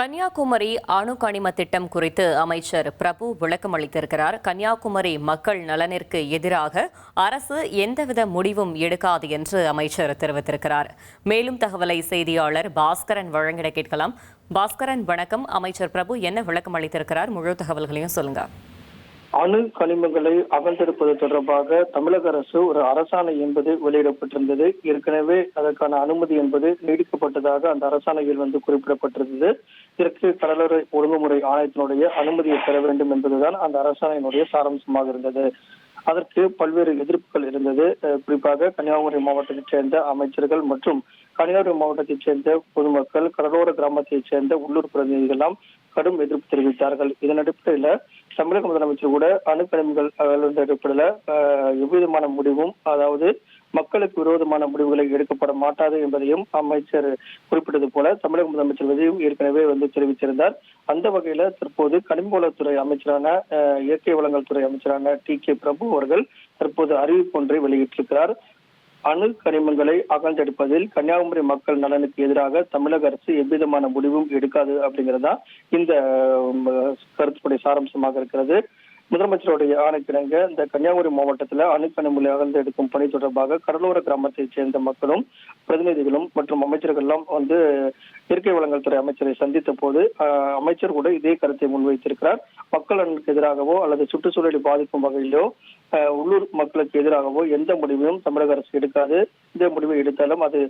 கன்னியாகுமரி அணு கனிம திட்டம் குறித்து அமைச்சர் பிரபு விளக்கம் அளித்திருக்கிறார். கன்னியாகுமரி மக்கள் நலனிற்கு எதிராக அரசு எந்தவித முடிவும் எடுக்காது என்று அமைச்சர் தெரிவித்திருக்கிறார். மேலும் தகவலை செய்தியாளர் பாஸ்கரன் வழங்கிட கேட்கலாம். பாஸ்கரன் வணக்கம். அமைச்சர் பிரபு என்ன விளக்கம் அளித்திருக்கிறார்? முழு தகவல்களையும் சொல்லுங்க. அணு கனிமங்களை அகழ்ந்தெடுப்பது தொடர்பாக தமிழக அரசு ஒரு அரசாணை என்பது வெளியிடப்பட்டிருந்தது. ஏற்கனவே அதற்கான அனுமதி என்பது நீடிக்கப்பட்டதாக அந்த அரசாணையில் குறிப்பிடப்பட்டிருந்தது. இதற்கு கடலோர ஒழுங்குமுறை ஆணையத்தினுடைய அனுமதியை பெற வேண்டும் என்பதுதான் அந்த அரசாணையினுடைய சாராம்சமாக இருந்தது. அதற்கு பல்வேறு எதிர்ப்புகள் இருந்தது. குறிப்பாக கன்னியாகுமரி மாவட்டத்தைச் சேர்ந்த அமைச்சர்கள் மற்றும் கன்னியாகுமரி மாவட்டத்தைச் சேர்ந்த பொதுமக்கள், கடலோர கிராமத்தைச் சேர்ந்த உள்ளூர் பிரதிநிதிகள் எல்லாம் கடும் எதிர்ப்பு தெரிவித்தார்கள். இதன் அடிப்படையில் தமிழக முதலமைச்சர் கூட அணுக்கனிமங்கள் அடிப்படையில் எவ்விதமான முடிவும், அதாவது மக்களுக்கு விரோதமான முடிவுகளை எடுக்கப்பட மாட்டாது என்பதையும் அமைச்சர் குறிப்பிட்டது போல தமிழக முதலமைச்சர் விஜயும் ஏற்கனவே தெரிவித்திருந்தார். அந்த வகையில தற்போது கனிமவளத்துறை அமைச்சரான இயற்கை வளங்கள் துறை அமைச்சரான டி.கே. பிரபு அவர்கள் தற்போது அறிவிப்பு ஒன்றை வெளியிட்டிருக்கிறார். அணு கனிமங்களை அகழ்ந்தெடுப்பதில் கன்னியாகுமரி மக்கள் நலனுக்கு எதிராக தமிழக அரசு எவ்விதமான முடிவும் எடுக்காது அப்படிங்கிறதா இந்த கருத்துப்படி சாராம்சமாக இருக்கிறது. முதலமைச்சருடைய ஆணைக்கிணங்க இந்த கன்னியாகுமரி மாவட்டத்தில் அணுக்கனிமங்களை அகழ்ந்தெடுக்கும் பணி தொடர்பாக கடலோர கிராமத்தைச் சேர்ந்த மக்களும் பிரதிநிதிகளும் மற்றும் அமைச்சர்கள் எல்லாம் இயற்கை வளங்கள் துறை அமைச்சரை சந்தித்த போது அமைச்சர் கூட இதே கருத்தை முன்வைத்திருக்கிறார். மக்கள் நலனுக்கு எதிராகவோ அல்லது சுற்றுச்சூழலை பாதிக்கும் வகையிலோ உள்ளூர் மக்களுக்கு எதிராகவோ எந்த முடிவையும் தமிழக அரசு எடுக்காது. இந்த முடிவை எடுத்தாலும் அது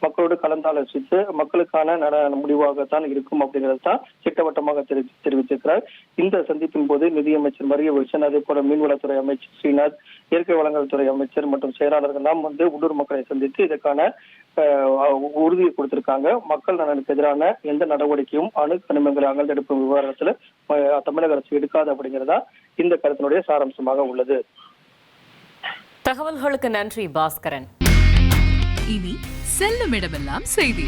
மக்களோடு கலந்தாலோசித்து மக்களுக்கான முடிவாகத்தான் இருக்கும் அப்படிங்கிறது தான் திட்டவட்டமாக தெரிவித்திருக்கிறார். இந்த சந்திப்பின் போது நிதியமைச்சர் மரிய வில்சன், அதே போல மீன்வளத்துறை அமைச்சர் ஸ்ரீநாத், இயற்கை வளங்கள் துறை அமைச்சர் மற்றும் செயலாளர்கள் எல்லாம் உள்ளூர் மக்களை சந்தித்து இதற்கான உறுதியை கொடுத்திருக்காங்க. மக்கள் நலனுக்கு எதிரான எந்த நடவடிக்கையும் அணு கனிமங்களை அகழ்ந்தெடுக்கும் விவகாரத்துல தமிழக அரசு எடுக்காது அப்படிங்கிறதா இந்த கருத்தினுடைய சாராம்சமாக உள்ளது. தகவல்களுக்கு நன்றி பாஸ்கரன். இனி செல்லும் இடமெல்லாம் செய்தி.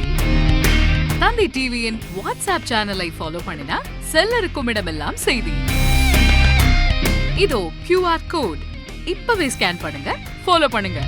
தந்தை டிவியின் வாட்ஸ்அப் சேனலை ஃபாலோ பண்ணினா செல்லருக்கும் இடமெல்லாம் செய்தி. இதோ QR கோட் இப்பவே ஸ்கேன் பண்ணுங்க, ஃபாலோ பண்ணுங்க.